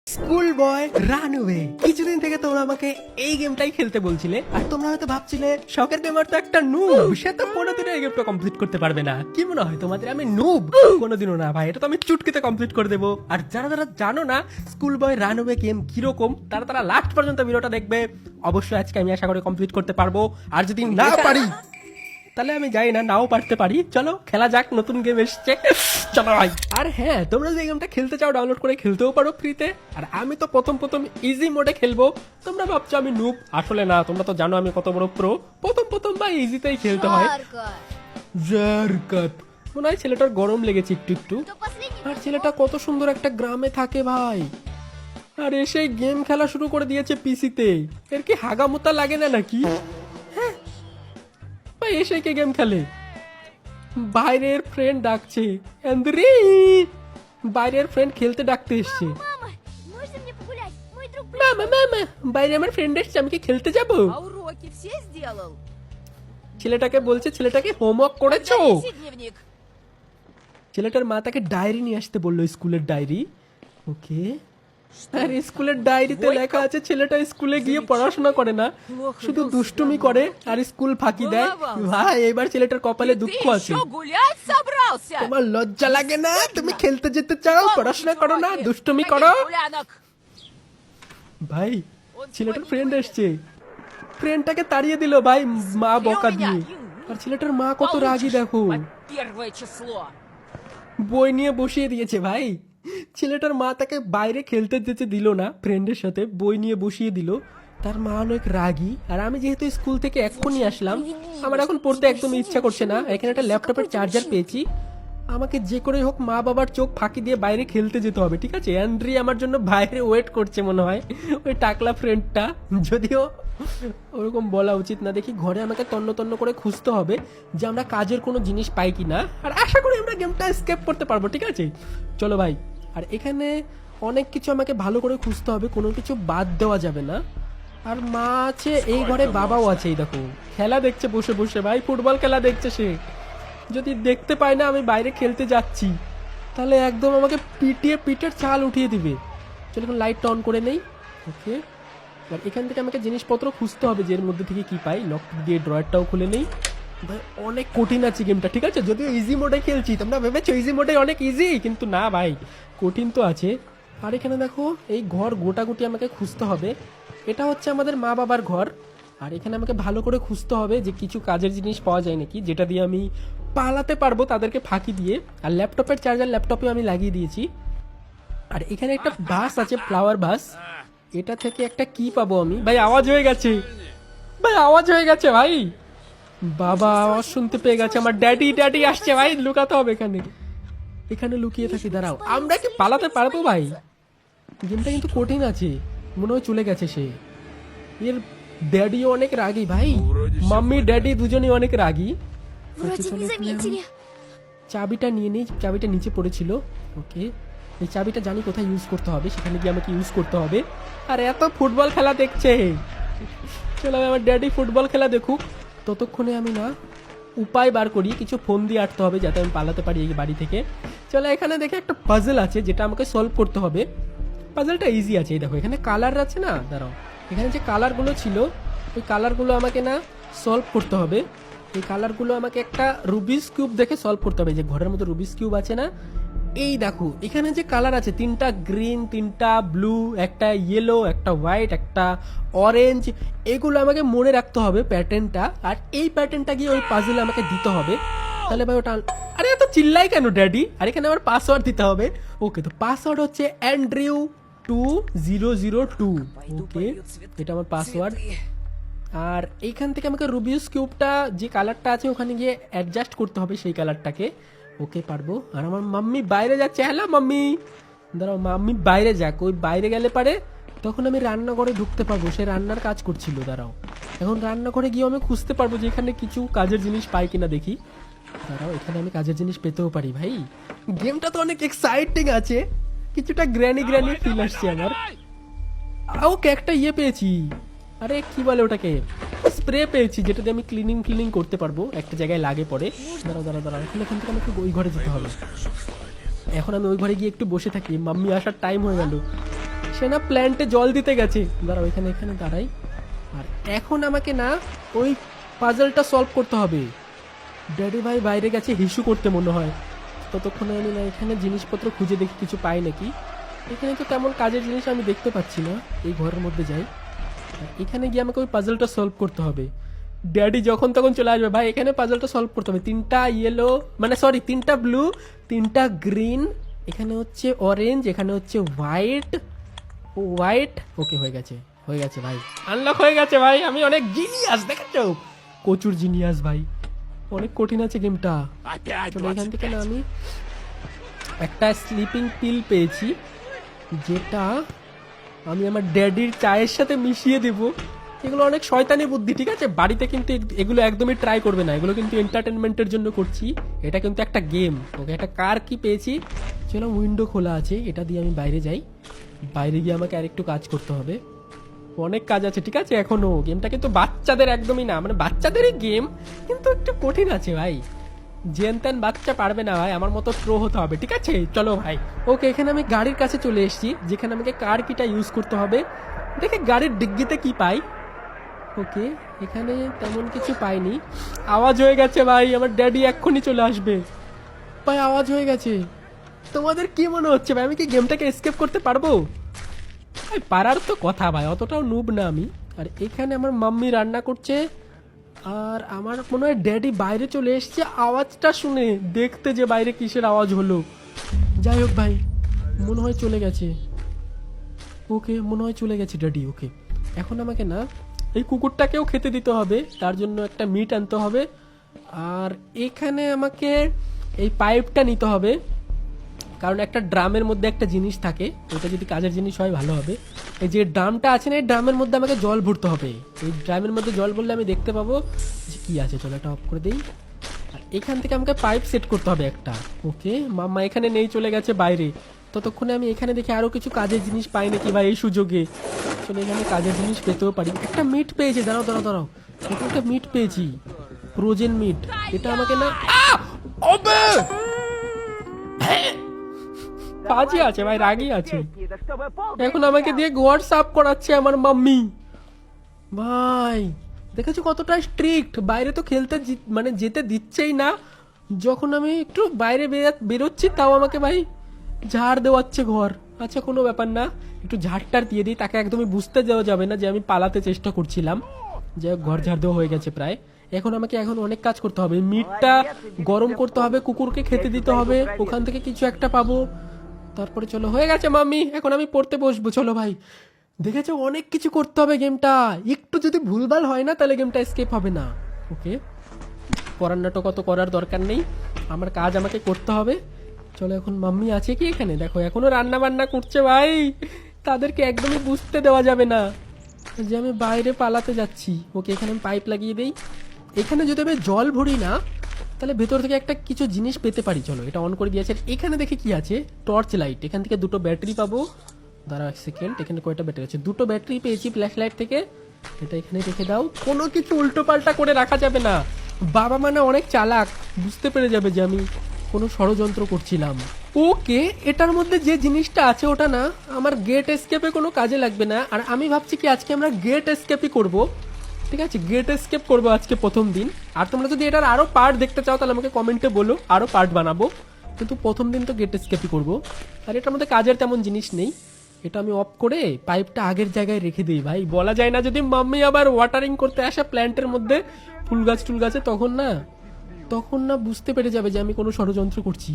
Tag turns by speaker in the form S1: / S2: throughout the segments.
S1: School বয় runway. কিছুদিন থেকে তোমরা আমাকে এই গেমটাই খেলতে বলছিলে, আর তোমরা হয়তো ভাবছিলে শখের গেমার তো একটা নুব, সে তো কোনোদিনও এই গেমটা কমপ্লিট করতে পারবে না। কি মনে হয় তোমাদের আমি নুব? কোনোদিনও না ভাই, এটা তো আমি চুটকিতে কমপ্লিট করে দেবো। আর যারা যারা জানো না স্কুল বয় রানওয়ে গেম কিরকম, তারা তারা লাস্ট পর্যন্ত ভিডিওটা দেখবে। অবশ্যই আজকে আমি আশা করি কমপ্লিট করতে পারবো, আর যদি না পারি তাহলে আমি যাই না, নাও পারতে পারি। চলো খেলা যাক, নতুন গেম এসছে, চলো ভাই। আর হ্যাঁ, তোমরা যে গেমটা খেলতে চাও ডাউনলোড করে খেলতেও পারো ফ্রিতে। আর আমি তো প্রথম ইজি মোডে খেলবো। তোমরা ভাবছো আমি নুব, আসলে না, তোমরা তো জানো আমি কত বড় প্রো। প্রথম ভাই ইজিতেই খেলতে হয়। জারকাত মনে হয় ছেলেটার গরম লেগেছে একটু। আর ছেলেটা কত সুন্দর একটা গ্রামে থাকে ভাই, আর এসে গেম খেলা শুরু করে দিয়েছে পিসিতে। এর কি হাগামোতা লাগে না নাকি? ভাই এসে কে গেম খেলে? বাইরের ফ্রেন্ড ডাকছে, আন্দ্রি বাইরের ফ্রেন্ড খেলতে ডাকতে এসছে।
S2: Мама, можно мне погулять? Мой друг
S1: মামা বাইরে আমার ফ্রেন্ড এসছে, আমি কি খেলতে যাব?
S3: А уроки все сделал?
S1: ছেলেটাকে বলছে, ছেলেটাকে হোমওয়ার্ক করেছো?
S3: Тогда неси дневник.
S1: ছেলেটার মা তাকে ডায়েরি নিয়ে আসতে বললো, স্কুলের ডায়েরি। ওকে, আর স্কুলের ডায়েরিতে লেখা আছে ছেলেটা স্কুলে গিয়ে পড়াশোনা করে না, শুধু দুষ্টুমি করে আর স্কুল ফাঁকি দেয়। ভাই এবার ছেলেটার কপালে
S3: Ты
S1: দুঃখ আছে।
S3: еще гулять собрался?
S1: তোমার লজ্জা লাগে না? তুমি খেলতে যেতে চাও, পড়াশোনা করো না,
S3: Уроки.
S1: দুষ্টুমি
S3: Каких
S1: করো।
S3: гулянок?
S1: ভাই ছেলেটার ফ্রেন্ড এসছে, ফ্রেন্ডটাকে তাড়িয়ে দিল ভাই, মা বকা দিয়ে। আর ছেলেটার মা কত রাগী দেখো,
S3: По первое число.
S1: বই নিয়ে বসিয়ে দিয়েছে ভাই। ছেলেটার মা তাকে বাইরে খেলতে যেতে দিল না, ফ্রেন্ডের সাথে বই নিয়ে বসিয়ে দিল। তার মা অনেক রাগী। আর আমি যেহেতু স্কুল থেকে এক্ষুনি আসলাম, আমার এখন পড়তে একদম ইচ্ছা করছে না। এখানে একটা ল্যাপটপের চার্জার পেয়েছি, আমাকে যে করে হোক মা বাবার চোখ ফাঁকি দিয়ে বাইরে খেলতে যেতে হবে, ঠিক আছে? অ্যান্ড্রি আমার জন্য বাইরে ওয়েট করছে মনে হয়, ওই টাকলা ফ্রেন্ডটা। যদিও ওরকম বলা উচিত না। দেখি ঘরে আমাকে তন্ন করে খুঁজতে হবে যে আমরা কাজের কোনো জিনিস পাই কিনা, আর আশা করি আমরা গেমটা স্কেপ করতে পারবো, ঠিক আছে? চলো ভাই। আর এখানে অনেক কিছু আমাকে ভালো করে খুঁজতে হবে, কোনো কিছু বাদ দেওয়া যাবে না। আর মা আছে এই ঘরে, বাবাও আছে, এই দেখো খেলা দেখছে বসে বসে ভাই, ফুটবল খেলা দেখছে সে। যদি দেখতে পায় না আমি বাইরে খেলতে যাচ্ছি, তাহলে একদম আমাকে পিটিয়ে পিঠের চাল উঠিয়ে দিবে। চলো এখন লাইটটা অন করে নেই। ওকে, আর এখান থেকে আমাকে জিনিসপত্র খুঁজতে হবে যে এর মধ্যে থেকে কি পাই। লক দিয়ে ড্রয়ারটাও খুলে নেই। ভাই অনেক কঠিন আছে গেমটা, ঠিক আছে? যদিও ইজি মোডে খেলছি, তোমরা ভেবেছো ইজি মোডে অনেক ইজি, কিন্তু না ভাই, কঠিন তো আছে। আর এখানে দেখো এই ঘর গোটাগুটি আমাকে খুঁজতে হবে। এটা হচ্ছে আমাদের মা বাবার ঘর। আর এখানে আমাকে ভালো করে খুঁজতে হবে যে কিছু কাজের জিনিস পাওয়া যায় নাকি, যেটা দিয়ে আমি পালাতে পারবো তাদেরকে ফাঁকি দিয়ে। আর ল্যাপটপের চার্জার ল্যাপটপে আমি লাগিয়ে দিয়েছি। আর এখানে একটা বাস আছে, ফ্লাওয়ার বাস। এটা থেকে একটা কি পাবো আমি? ভাই আওয়াজ হয়ে গেছে, ভাই আওয়াজ হয়ে গেছে ভাই। বাবা আওয়াজ শুনতে পেয়ে গেছে, আমার ড্যাডি আসছে ভাই, লুকাতে হবে এখানে। এখানে লুকিয়ে থাকি, দাঁড়াও। আমরা কি পালাতে পারবো ভাই? গেমটা কিন্তু কঠিন আছে, মনে হয় চলে গেছে সে। এর ড্যাডিও অনেক রাগী ভাই, মাম্মি ড্যাডি দুজনেই অনেক রাগী।
S2: вроде не заметили.
S1: চাবিটা নিয়ে নিই, চাবিটা নিচে পড়েছিল। ওকে, এই চাবিটা জানি কোথায় ইউজ করতে হবে, সেখানে গিয়ে আমাকে ইউজ করতে হবে। আর এত ফুটবল খেলা দেখছে, চলো আমার ড্যাডি ফুটবল খেলা দেখুক, ততক্ষণে আমি না উপায় বার করি, কিছু ফোন দিয়ে আটতে হবে যাতে আমি পালাতে পারি এই বাড়ি থেকে। চলো এখানে দেখে একটা পাজল আছে যেটা আমাকে সলভ করতে হবে। পাজলটা ইজি আছে, এই দেখো এখানে কালার আছে না, দাঁড়াও। এখানে যে কালারগুলো ছিল, ওই কালারগুলো আমাকে না সলভ করতে হবে। এই কালারগুলো আমাকে একটা রুবিস কিউব দেখে সলভ করতে হবে। যে ঘরের মধ্যে রুবিস কিউব আছে না, এই দেখো এখানে যে কালার আছে, তিনটা গ্রিন, তিনটা ব্লু, একটা ইয়েলো, একটা হোয়াইট, একটা অরেঞ্জ, এগুলো আমাকে মনে রাখতে হবে প্যাটার্নটা। আর এই প্যাটার্নটা গিয়ে ওই পাজলে আমাকে দিতে হবে, তাহলে ভাই ওটা। আরে এত চিল্লাই কেন ড্যাডি? আর এখানে আমার পাসওয়ার্ড দিতে হবে। ওকে, তো পাসওয়ার্ড হচ্ছে অ্যান্ড্রিউ 2002। ওকে, এটা আমার পাসওয়ার্ড। আর এইখান থেকে আমাকে রুবিউস কিউবটা যে কালারটা আছে ওখানে গিয়ে অ্যাডজাস্ট করতে হবে সেই কালারটাকে। ওকে, পারবো। আর আমার মাম্মি বাইরে যাচ্ছে, হ্যালো মাম্মি। দাঁড়াও, মাম্মি বাইরে যাক, ওই বাইরে গেলে পারে তখন আমি রান্নাঘরে ঢুকতে পারবো, সে রান্নার কাজ করছিল। দাঁড়াও, এখন রান্নাঘরে গিয়ে আমি খুঁজতে পারবো যে এখানে কিছু কাজের জিনিস পাই কিনা দেখি। দাঁড়াও, এখানে আমি কাজের জিনিস পেতেও পারি ভাই। গেমটা তো অনেক এক্সাইটিং আছে, কিছুটা গ্র্যানি ফিল আসছে আমার। ওকে, একটা ইয়ে পেয়েছি, আরে কি বলে ওটাকে, স্প্রে পেয়েছি, যেটা দিয়ে আমি ক্লিনিং করতে পারবো, একটা জায়গায় লাগে পড়ে। দাঁড়াও, এখন এখান থেকে আমাকে ওই ঘরে যেতে হবে। এখন আমি ওই ঘরে গিয়ে একটু বসে থাকি, মাম্মি আসার টাইম হয়ে গেল। সে সে না প্ল্যান্টে জল দিতে গেছে। দাঁড়াও, এখানে এখানে দাঁড়াই। আর এখন আমাকে না ওই পাজলটা সলভ করতে হবে। ড্যাডি ভাই বাইরে গেছে হিসু করতে মনে হয়। ততক্ষণে আমি না এখানে জিনিসপত্র খুঁজে দেখি কিছু পাই নাকি। এখানে তো তেমন কাজের জিনিস আমি দেখতে পাচ্ছি না। এই ঘরের মধ্যে যাই, আর এখানে গিয়ে আমাকে ওই পাজলটা সলভ করতে হবে। ড্যাডি যখন তখন চলে আসবে। ভাই এখানে পাজলটা সলভ করতে হবে। 3টা ইয়েলো, মানে সরি 3টা ব্লু, 3টা গ্রিন, এখানে হচ্ছে অরেঞ্জ, এখানে হচ্ছে হোয়াইট। ওকে, হয়ে গেছে ভাই, আনলক হয়ে গেছে ভাই। আমি অনেক জিনিয়াস, দেখেছো? প্রচুর জিনিয়াস ভাই, অনেক কঠিন আছে গেমটা। চলো এখান থেকে না আমি একটা স্লিপিং পিল পেয়েছি, যেটা আমি আমার ড্যাডির চায়ের সাথে মিশিয়ে দেব। এগুলো অনেক শয়তানি বুদ্ধি, ঠিক আছে? বাড়িতে কিন্তু এগুলো একদমই ট্রাই করবে না। এগুলো কিন্তু এন্টারটেনমেন্টের জন্য করছি। এটা কিন্তু একটা গেম। ওকে, একটা কার কি পেয়েছি। চলো, উইন্ডো খোলা আছে, এটা দিয়ে আমি বাইরে যাই। বাইরে গিয়ে আমাকে আরেকটু কাজ করতে হবে। অনেক কাজ আছে, ঠিক আছে? এখনো গেমটা কিন্তু বাচ্চাদের একদমই না, মানে বাচ্চাদেরই গেম, কিন্তু একটু কঠিন আছে ভাই। জেন তেন বাচ্চা পারবে না ভাই, আমার মতো প্রো হতে হবে, ঠিক আছে? চলো ভাই। ওকে, এখানে আমি গাড়ির কাছে চলে এসেছি, যেখানে আমাকে কার কিটা ইউজ করতে হবে। দেখে গাড়ির ডিগ্গিতে কি পাই। ওকে, এখানে তেমন কিছু পাইনি। আওয়াজ হয়ে গেছে ভাই, আমার ড্যাডি এক্ষুনি চলে আসবে ভাই। আওয়াজ হয়ে গেছে। তোমাদের কি মনে হচ্ছে ভাই, আমি কি গেমটাকে এসকেপ করতে পারবো? ভাই পারার তো কথা ভাই, অতটাও নুব না আমি। আর এখানে আমার মাম্মি রান্না করছে, আর আমার মনে হয় ড্যাডি বাইরে চলে এসছে আওয়াজটা শুনে, দেখতে যে বাইরে কিসের আওয়াজ হলো। যাই হোক ভাই, মনে হয় চলে গেছে। ওকে, মনে হয় চলে গেছে ড্যাডি। ওকে, এখন আমাকে না এই কুকুরটাকেও খেতে দিতে হবে, তার জন্য একটা মিট আনতে হবে। আর এখানে আমাকে এই পাইপটা নিতে হবে, কারণ একটা ড্রামের মধ্যে একটা জিনিস থাকে, ওটা যদি কাজের জিনিস হয় ভালো হবে। এই যে ড্রামটা আছে না, এই ড্রামের মধ্যে আমাকে জল ভরতে হবে। এই ড্রামের মধ্যে জল ভরলে আমি দেখতে পাবো যে কি আছে। চলো, এটা অফ করে দিই। আর এখান থেকে আমাকে পাইপ সেট করতে হবে একটা। ওকে, মাম্মা এখানে নেই, চলে গেছে বাইরে। ততক্ষণে আমি এখানে দেখি আরো কিছু কাজের জিনিস পাই নাকি ভাই এই সুযোগে। চলো, এখানে কাজের জিনিস পেতেও পারি। একটা মিট পেয়েছি, দাঁড়াও, একটা মিট পেয়েছি, ফ্রোজেন মিট। এটা আমাকে না বাজে আছে ভাই, রাগি আছে। এখন আমাকে দিয়ে ঘর সাফ করাচ্ছে আমার মাম্মি। ভাই দেখেছো কতটা স্ট্রিক্ট, বাইরে তো খেলতে মানে যেতে দিচ্ছেই না। যখন আমি একটু বাইরে বেরোচ্ছি তাও আমাকে ভাই ঝাড় দেওয়াচ্ছে ঘর। আচ্ছা, কোনো ব্যাপার না, একটু ঝাড়টার দিয়ে দিই, তাকে একদমই বুঝতে দেওয়া যাবে না যে আমি পালাতে চেষ্টা করছিলাম। যাই হোক, ঘর ঝাড় দেওয়া হয়ে গেছে প্রায়। এখন আমাকে অনেক কাজ করতে হবে। মিটটা গরম করতে হবে, কুকুরকে খেতে দিতে হবে, ওখান থেকে কিছু একটা পাবো। তারপরে চলো, হয়ে গেছে মাম্মি, এখন আমি পড়তে বসবো। চলো ভাই, দেখেছো অনেক কিছু করতে হবে গেমটা। একটু যদি ভুলভাল হয় না তাহলে গেমটা এসকেপ হবে না। ওকে, পড়ার নাটক অত করার দরকার নেই, আমার কাজ আমাকে করতে হবে। চলো, এখন মাম্মি আছে কি এখানে? দেখো এখনো রান্না বান্না করছে ভাই, তাদেরকে একদমই বুঝতে দেওয়া যাবে না যে আমি বাইরে পালাতে যাচ্ছি। ওকে, এখানে আমি পাইপ লাগিয়ে দেই। এখানে যদি আমি জল ভরি না তাহলে ভেতর থেকে একটা কিছু জিনিস পেতে পারি। চলো, এটা অন করে দিয়েছে। এখানে দেখে কি আছে, টর্চ লাইট। এখান থেকে 2টো ব্যাটারি পাবো। দাঁড়াও এক সেকেন্ড, এখানে কয়টা ব্যাটারি আছে? 2টো ব্যাটারি পেয়েছি ফ্ল্যাশ লাইট থেকে। এটা এখানে রেখে দাও, কোনো কিছু উল্টো পাল্টা করে রাখা যাবে না। বাবা মানে অনেক চালাক, বুঝতে পেরে যাবে যে আমি কোনো ষড়যন্ত্র করছিলাম। ওকে, এটার মধ্যে যে জিনিসটা আছে ওটা না আমার গেট এসকেপে কোনো কাজে লাগবে না। আর আমি ভাবছি কি আজকে আমরা গেট এসকেপই করব, ঠিক আছে? গেট এসকেপ করবো আজকে প্রথম দিন। আর তোমরা যদি এটার আরো পার্ট দেখতে চাও তাহলে আমাকে কমেন্টে বলো, আরো পার্ট বানাবো। কিন্তু প্রথম দিন তো গেট এসকেপই করবো। আর এটার মধ্যে কাজের তেমন জিনিস নেই। এটা আমি অফ করে পাইপটা আগের জায়গায় রেখে দিই। ভাই বলা যায় না, যদি মাম্মি আবার ওয়াটারিং করতে আসে প্ল্যান্টের মধ্যে, ফুল গাছে, তখন না বুঝতে পেরে যাবে যে আমি কোনো ষড়যন্ত্র করছি।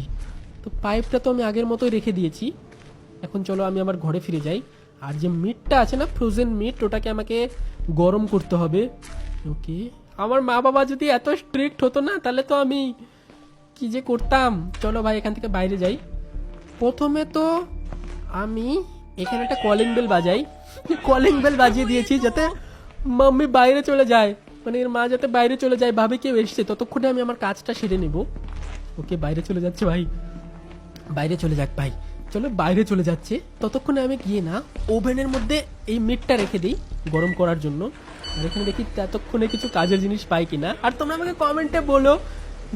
S1: তো পাইপটা তো আমি আগের মতোই রেখে দিয়েছি। এখন চলো আমি আমার ঘরে ফিরে যাই। আর যে মিটটা আছে না, ফ্রোজেন মিট, ওটাকে আমাকে গরম করতে হবে। ওকে, আমার মা বাবা যদি এত স্ট্রিক্ট হতো না তাহলে তো আমি কি যে করতাম। চলো ভাই, এখান থেকে বাইরে যাই। প্রথমে তো আমি এখানে একটা কলিং বেল বাজাই। কলিং বেল বাজিয়ে দিয়েছি যাতে মাম্মি বাইরে চলে যায়, মানে এর মা যাতে বাইরে চলে যায়, ভাবে কেউ এসছে। ততক্ষণে আমি আমার কাজটা সেরে নেব। ওকে, বাইরে চলে যাচ্ছে ভাই, বাইরে চলে যাক ভাই। চলো, বাইরে চলে যাচ্ছে। ততক্ষণে আমি গিয়ে না ওভেনের মধ্যে এই মিটটা রেখে দিই গরম করার জন্য। আর এখানে দেখি ততক্ষণে কিছু কাজের জিনিস পাই কিনা। আর তোমরা আমাকে কমেন্টে বলো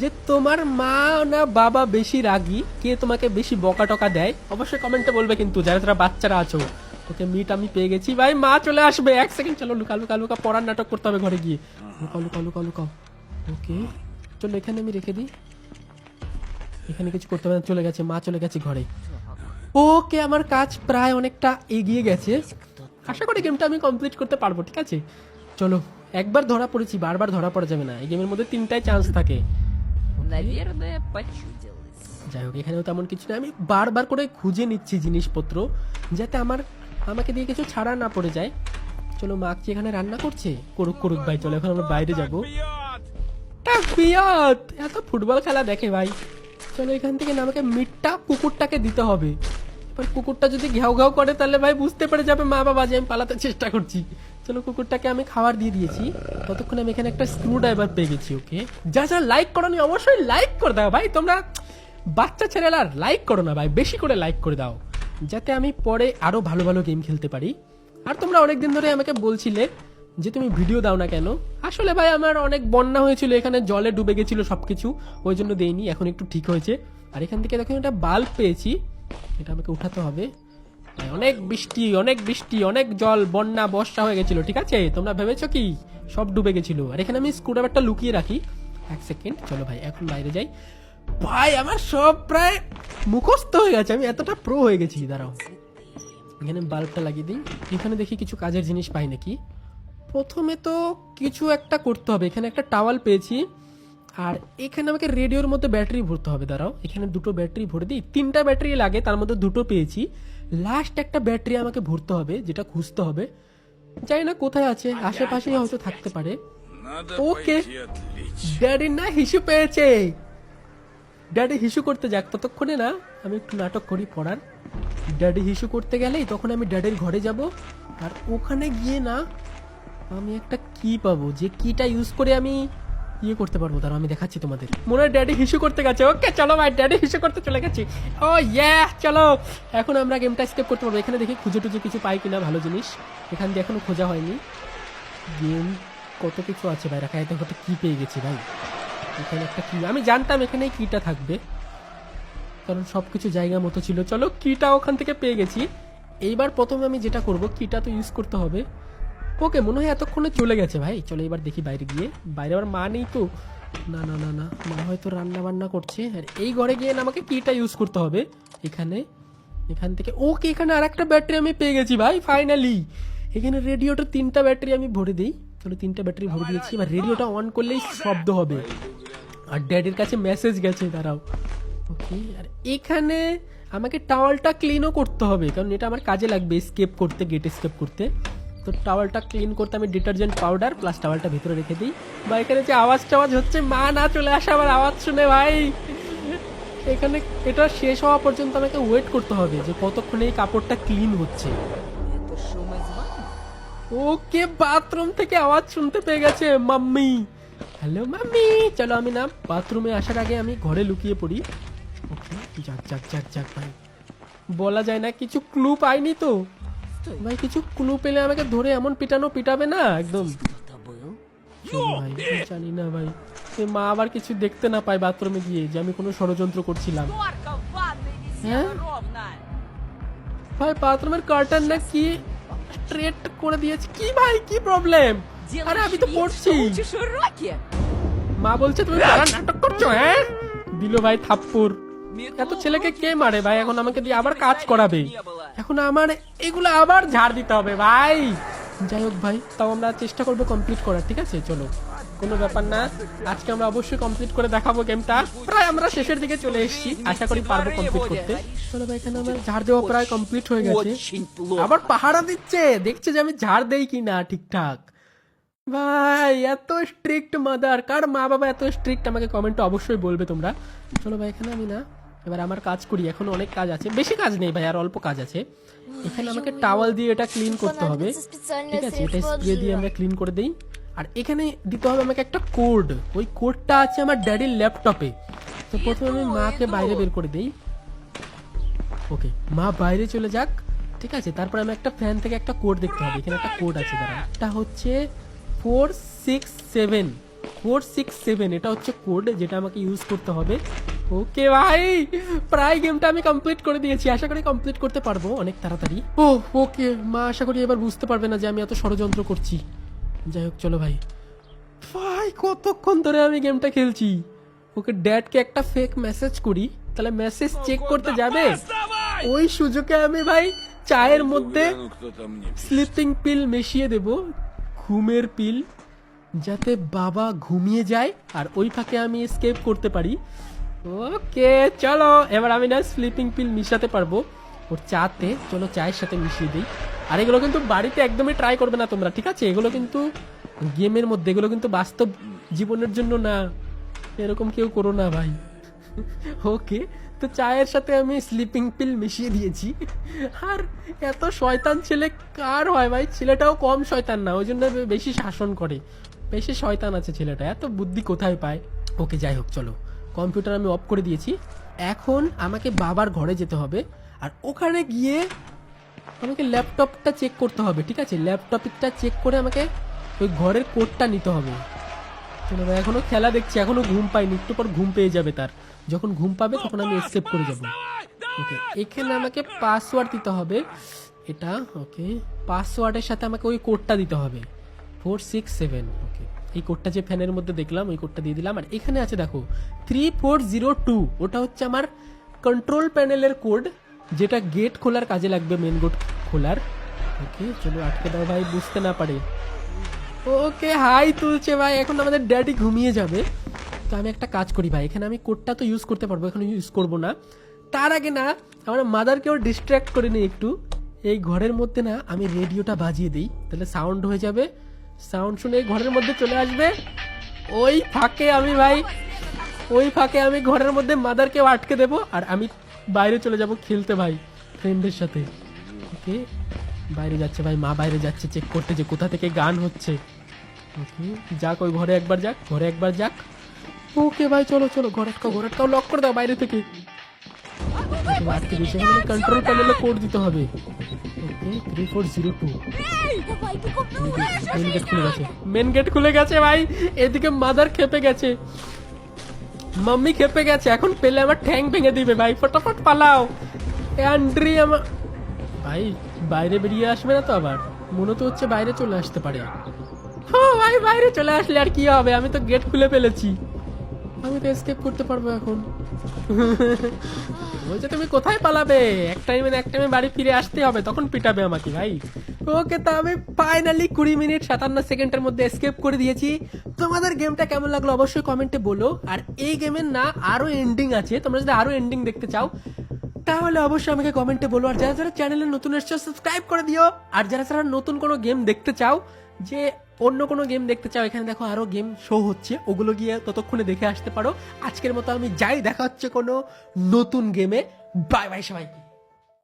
S1: যে তোমার মা না বাবা বেশি রাগী, কে তোমাকে বেশি বকা টকা দেয়। অবশ্যই কমেন্টে বলবে কিন্তু, যারা বাচ্চারা আছো। ওকে মিট আমি পেয়ে গেছি ভাই, মা চলে আসবে, এক সেকেন্ড। চলো লুকা লুকা লুকা, পড়ার নাটক করতে হবে ঘরে গিয়ে। লুকাও লুকাও লুকাও লুকাও। ওকে চলো এখানে আমি রেখে দিই, এখানে কিছু করতে হবে না, চলে গেছে, মা চলে গেছে ঘরে। ওকে আমার কাজ প্রায় অনেকটা এগিয়ে গেছে, আশা করি গেমটা আমি কমপ্লিট করতে পারবো। ঠিক আছে চলো, একবার ধরা পড়েছি, বারবার ধরা পড়া যাবে না, এই গেমের মধ্যে 3টাই চান্স থাকে।
S3: Наверное, почудилось.
S1: যাই হোক এখানেও তেমন কিছু না, আমি বারবার করে খুঁজে নিচ্ছি জিনিসপত্র যাতে আমাকে দিয়ে কিছু ছাড়া না পড়ে যায়। চলো মা কি এখানে রান্না করছে, করুক করুক ভাই, চলো এখন আমরা বাইরে যাবো। বিয়াত এত ফুটবল খেলা দেখে ভাই, চলো এখান থেকে না আমাকে মিটটা কুকুরটাকে দিতে হবে। এবার কুকুরটা যদি ঘাউ ঘাউ করে তাহলে ভাই বুঝতে পেরে যাবে মা বাবা যে আমি পালাতে চেষ্টা করছি। চলো কুকুরটাকে আমি খাবার দিয়ে দিয়েছি, ততক্ষণ আমি এখানে একটা স্ক্রু ড্রাইভার পেয়ে গেছি। ওকে যা যা লাইক করো নি অবশ্যই লাইক করে দাও ভাই, তোমরা বাচ্চা ছেলেরা লাইক করো না ভাই, বেশি করে লাইক করে দাও যাতে আমি পরে আরো ভালো ভালো গেম খেলতে পারি। আর তোমরা অনেকদিন ধরে আমাকে বলছিলে যে তুমি ভিডিও দাও না কেন, আসলে ভাই আমার অনেক বন্যা হয়েছিল, এখানে জলে ডুবে গেছিল সবকিছু, ওই জন্য দেইনি, এখন একটু ঠিক হয়েছে। আর এখান থেকে দেখো একটা বাল্ব পেয়েছি, এটা আমাকে উঠাতে হবে। অনেক বৃষ্টি অনেক বৃষ্টি, অনেক জল, বন্যা বর্ষা হয়ে গেছিল, ঠিক আছে তোমরা ভেবেছো কি সব ডুবে গেছিল। আর এখানে আমি স্ক্রুড্রাইভারটা লুকিয়ে রাখি, এক সেকেন্ড। চলো ভাই এখন বাইরে যাই। ভাই আমার সব প্রায় মুখস্থ হয়ে গেছে, আমি এতটা প্রো হয়ে গেছি। দাঁড়াও এখানে বাল্বটা লাগিয়ে দিই, এখানে দেখি কিছু কাজের জিনিস পাই নাকি। প্রথমে তো কিছু একটা করতে হবে, এখানে একটা টাওয়াল পেয়েছি, আর এখানে আমাকে রেডিওর মধ্যে ব্যাটারি ভরতে হবে। দাঁড়াও এখানে 2টো ব্যাটারি ভরে দিই, 3টা ব্যাটারি লাগে, তার মধ্যে 2টো পেয়েছি, লাস্ট একটা ব্যাটারি আমাকে ভরতে হবে, যেটা খুঁজতে হবে, জানি না কোথায় আছে, আশেপাশেই হয়তো থাকতে পারে। ওকে ড্যাডি না হিসু পেয়েছে, ড্যাডি হিসু করতে যাক, ততক্ষণে না আমি একটু নাটক করি পড়ার। ড্যাডি হিসু করতে গেলেই তখন আমি ড্যাডির ঘরে যাব, আর ওখানে গিয়ে না আমি একটা কি পাবো, যে কিটা ইউজ করে আমি ইয়ে করতে পারবো। তারা আমি দেখাচ্ছি তোমাদের। মনে হয় ড্যাডি হিসু করতে গেছে। ওকে চলো ভাই ড্যাডি হিসু করতে চলে গেছি। ও ইয়ে চলো এখন আমরা গেমটা স্কিপ করতে পারবো। এখানে দেখি খুঁজে টুজে কিছু পাই কিনা ভালো জিনিস, এখান দিয়ে এখনো খোঁজা হয়নি। গেম কত কিছু আছে ভাই রাখা, এত কত কি পেয়ে গেছি ভাই। এখানে একটা কি, আমি জানতাম এখানে কিটা থাকবে কারণ সবকিছু জায়গা মতো ছিল। চলো কিটা ওখান থেকে পেয়ে গেছি। এইবার প্রথমে আমি যেটা করব, কিটা তো ইউজ করতে হবে। ওকে মনে হয় এতক্ষণে চলে গেছে ভাই, চলো এবার দেখি বাইরে গিয়ে। বাইরে আবার মা নেই তো, না না না না, মা হয়তো রান্না বান্না করছে। আর এই ঘরে গিয়ে না আমাকে কিটা ইউজ করতে হবে এখানে, এখান থেকে। ওকে এখানে আর একটা ব্যাটারি আমি পেয়ে গেছি ভাই ফাইনালি। এখানে রেডিওটা 3টা ব্যাটারি আমি ভরে দিই। চলো 3টা ব্যাটারি ভরে দিয়েছি, এবার রেডিওটা অন করলেই শব্দ হবে। আর ড্যাডির কাছে মেসেজ গেছে, দাঁড়াও। ওকে আর এখানে আমাকে টাওয়ালটা ক্লিনও করতে হবে, কারণ এটা আমার কাজে লাগবে স্কেপ করতে, গেট স্কেপ করতে। তো টাওয়ালটা ক্লিন করতে আমি ডিটারজেন্ট পাউডার প্লাস টাওয়ালটা ভিতরে রেখে দিই। বা এখানে যে আওয়াজ টাওয়াজ হচ্ছে, মা না চলে আসে আমার আওয়াজ শুনে ভাই। এখানে এটা শেষ হওয়া পর্যন্ত আমাকে ওয়েট করতে হবে যে কতক্ষণে এই কাপড়টা ক্লিন হচ্ছে।
S3: Это шум из ванны?
S1: ওকে বাথরুম থেকে আওয়াজ শুনতে পেয়ে গেছে মাম্মি। হ্যালো মাম্মি, চলো আমি না বাথরুমে আসার আগে আমি ঘরে লুকিয়ে পড়ি। ওকে যাক যাক যাক যাক ভাই, বলা যায় না কিছু ক্লু পাইনি তো ভাই, কিছু ক্লু পেলে আমাকে ধরে এমন পিটাবে না একদম।
S3: Кто-то был?
S1: চলো ভাই, জানি না ভাই, সে মা আবার কিছু দেখতে না পায় বাথরুমে গিয়ে যে আমি কোনো ষড়যন্ত্র করছিলাম।
S3: Горка в ванной
S1: হ্যাঁ?
S3: висела ровно.
S1: ভাই বাথরুমের কার্টেন না কি স্ট্রেট করে দিয়েছে, কি ভাই কি প্রবলেম? আরে আমি তো
S3: Делаешь вид,
S1: পড়ছি।
S3: что учишь уроки?
S1: মা বলছে তুমি পড়ার নাটক করছো। হ্যাঁ দিল ভাই থাপ্পড়।
S3: Метлу
S1: এত ছেলেকে
S3: вроде
S1: কে
S3: бы
S1: মারে ভাই, এখন আমাকে দিয়ে আবার কাজ করাবে,
S3: не было.
S1: এখন আমার এগুলো আবার ঝাড় দিতে হবে ভাই। যাই হোক ভাই, তাও আমরা চেষ্টা করবো কমপ্লিট করার, ঠিক আছে চলো কোনো ব্যাপার না, আজকে আমরা অবশ্যই কমপ্লিট করে দেখাবো গেমটা। প্রায় আমরা শেষের দিকে চলে এসেছি, আশা করি পারবো কমপ্লিট করতে। চলো ভাই এখানে আমার ঝাড় দেওয়া প্রায় কমপ্লিট হয়ে গেছে।
S3: Очень плохо.
S1: আবার পাহারা দিচ্ছে, দেখছে যে আমি ঝাড় দেই কি না ঠিকঠাক। ভাই এত স্ট্রিক্ট মাদার, কার মা বাবা এত স্ট্রিক্ট আমাকে কমেন্টে অবশ্যই বলবে তোমরা। চলো ভাই এখানে আমি না এবার আমার কাজ করি, এখন অনেক কাজ আছে, বেশি কাজ নেই ভাই আর অল্প কাজ আছে। এখানে আমাকে টাওয়াল দিয়ে এটা ক্লিন করতে হবে, ঠিক আছে এটা স্প্রে দিয়ে আমরা ক্লিন করে দেই। আর এখানে দিতে হবে আমাকে একটা কোড, ওই কোডটা আছে আমার ড্যাডির ল্যাপটপে। তো প্রথমে আমি মাকে বাইরে বের করে দেই। ওকে মা বাইরে চলে যাক, ঠিক আছে তারপর আমি একটা ফ্যান থেকে একটা কোড দেখতে হবে, এখানে একটা কোড আছে দাঁড়া, এটা হচ্ছে 467 এটা হচ্ছে কোড যেটা আমাকে ইউজ করতে হবে। ওকে ভাই, প্রায় গেমটা আমি কমপ্লিট করে দিয়েছি, আশা করি কমপ্লিট করতে পারবো অনেক তাড়াতাড়ি। ও ওকে, মা আশা করি এবার বুঝতে পারবে না যে আমি এত ষড়যন্ত্র করছি। যাই হোক চলো ভাই। ভাই কতক্ষণ ধরে আমি গেমটা খেলছি। ওকে ড্যাডকে একটা ফেক মেসেজ করি, তাহলে মেসেজ চেক করতে যাবে। ওই সুযোগে আমি ভাই চায়ের মধ্যে স্লিপিং পিল মিশিয়ে দেব, ঘুমের পিল, যাতে বাবা ঘুমিয়ে যায় আর ওই ফাঁকে আমি এসকেপ করতে পারি। ওকে চলো, এবার আমি না স্লিপিং পিল মিশাতে পারবো ওর চাতে। চলো চায়ের সাথে মিশিয়ে দিই। আর এগুলো কিন্তু বাড়িতে একদমই ট্রাই করবে না তোমরা, ঠিক আছে? এগুলো কিন্তু গেমের মধ্যে, এগুলো কিন্তু বাস্তব জীবনের জন্য না, এরকম কেউ করো না ভাই। ওকে, তো চায়ের সাথে আমি স্লিপিং পিল মিশিয়ে দিয়েছি। আর এত শয়তান ছেলে কার হয় ভাই? ছেলেটাও কম শয়তান না, ওই জন্য বেশি শাসন করে, বেশি শয়তান আছে ছেলেটা, এত বুদ্ধি কোথায় পায়? ওকে যাই হোক চলো, কম্পিউটার আমি অফ করে দিয়েছি। এখন আমাকে বাবার ঘরে যেতে হবে, আর ওখানে গিয়ে আমাকে ল্যাপটপটা চেক করতে হবে, ঠিক আছে? ল্যাপটপটা চেক করে আমাকে ওই ঘরের কোডটা নিতে হবে। চলো ভাই, এখনো খেলা দেখছি, এখনো ঘুম পাইনি, একটু পর ঘুম পেয়ে যাবে তার। যখন ঘুম পাবে তখন আমি এসকেপ করে যাব। ওকে, এখানে আমাকে পাসওয়ার্ড দিতে হবে এটা। ওকে, পাসওয়ার্ডের সাথে আমাকে ওই কোডটা দিতে হবে 467। ওকে, এই কোডটা যে ফ্যানের মধ্যে দেখলাম ওই কোডটা দিয়ে দিলাম। আর এখানে আছে দেখো 3402, ওটা হচ্ছে আমার কন্ট্রোল প্যানেলের কোড, যেটা গেট খোলার কাজে লাগবে, মেন গেট খোলার। ওকে চলো আটকে দাও ভাই, বুঝতে না পারে। ওকে হাই তুলছে ভাই, এখন আমাদের ড্যাডি ঘুমিয়ে যাবে। তো আমি একটা কাজ করি ভাই, এখানে আমি কোডটা তো ইউজ করতে পারবো, এখন ইউজ করবো না। তার আগে না আমরা মাদারকেও ডিস্ট্র্যাক্ট করে নিই একটু। এই ঘরের মধ্যে না আমি রেডিওটা বাজিয়ে দিই, তাহলে সাউন্ড হয়ে যাবে, সাউন্ড শুনে ঘরের মধ্যে চলে আসবে। ওই ফাঁকে আমি ঘরের মধ্যে মাদারকেও আটকে দেবো, আর আমি বাইরে চলে যাব খেলতে ভাই ফ্রেন্ডের সাথে। ওকে, বাইরে যাচ্ছে ভাই, মা বাইরে যাচ্ছে চেক করতে যে কোথা থেকে গান হচ্ছে। ওকে যাক, ওই ঘরে একবার যাক। ওকে ভাই চলো ঘর আটকাও, লক করে দাও বাইরে থেকে। আটকে দিয়েছে, কন্ট্রোল প্যানেলে কোড দিতে হবে। ওকে 3402।
S2: Давай, бегом,
S1: মেন গেট খুলে গেছে ভাই। এদিকে মাদার খেপে গেছে, মাম্মি খেপে গেছে, এখন পেলে আমার ঠ্যাং ভেঙে দিবে ভাই, ফটাফট পালাও। অ্যান্ড্রি আমার ভাই বাইরে বেরিয়ে আসবে না তো? আবার মনে তো হচ্ছে বাইরে চলে আসতে পারে। ভাই বাইরে চলে আসলে আর কি হবে, আমি তো গেট খুলে ফেলেছি, আমি তো এসকেপ করতে পারবো এখন। বলছে তুমি কোথায় পালাবে, এক টাইমে বাড়ি ফিরে আসতে হবে, তখন পিটাবে আমাকে ভাই। ওকে, তো আমি ফাইনালি 20 মিনিট 57 সেকেন্ডের মধ্যে এসকেপ করে দিয়েছি। তোমাদের গেমটা কেমন লাগলো অবশ্যই কমেন্টে বলো। আর এই গেমের না আরো এন্ডিং আছে, তোমরা যদি আরো এন্ডিং দেখতে চাও তাহলে অবশ্যই আমাকে কমেন্টে বলো। আর যারা যারা চ্যানেলে নতুন এসছো সাবস্ক্রাইব করে দিও। আর যারা যারা নতুন কোনো গেম দেখতে চাও, যে অন্য কোনো গেম দেখতে চাও, এখানে দেখো আরো গেম শো হচ্ছে, ওগুলো গিয়ে ততক্ষণে দেখে আসতে পারো। আজকের মতো আমি যাই, দেখা হচ্ছে কোনো নতুন গেমে। বাই বাই সবাই।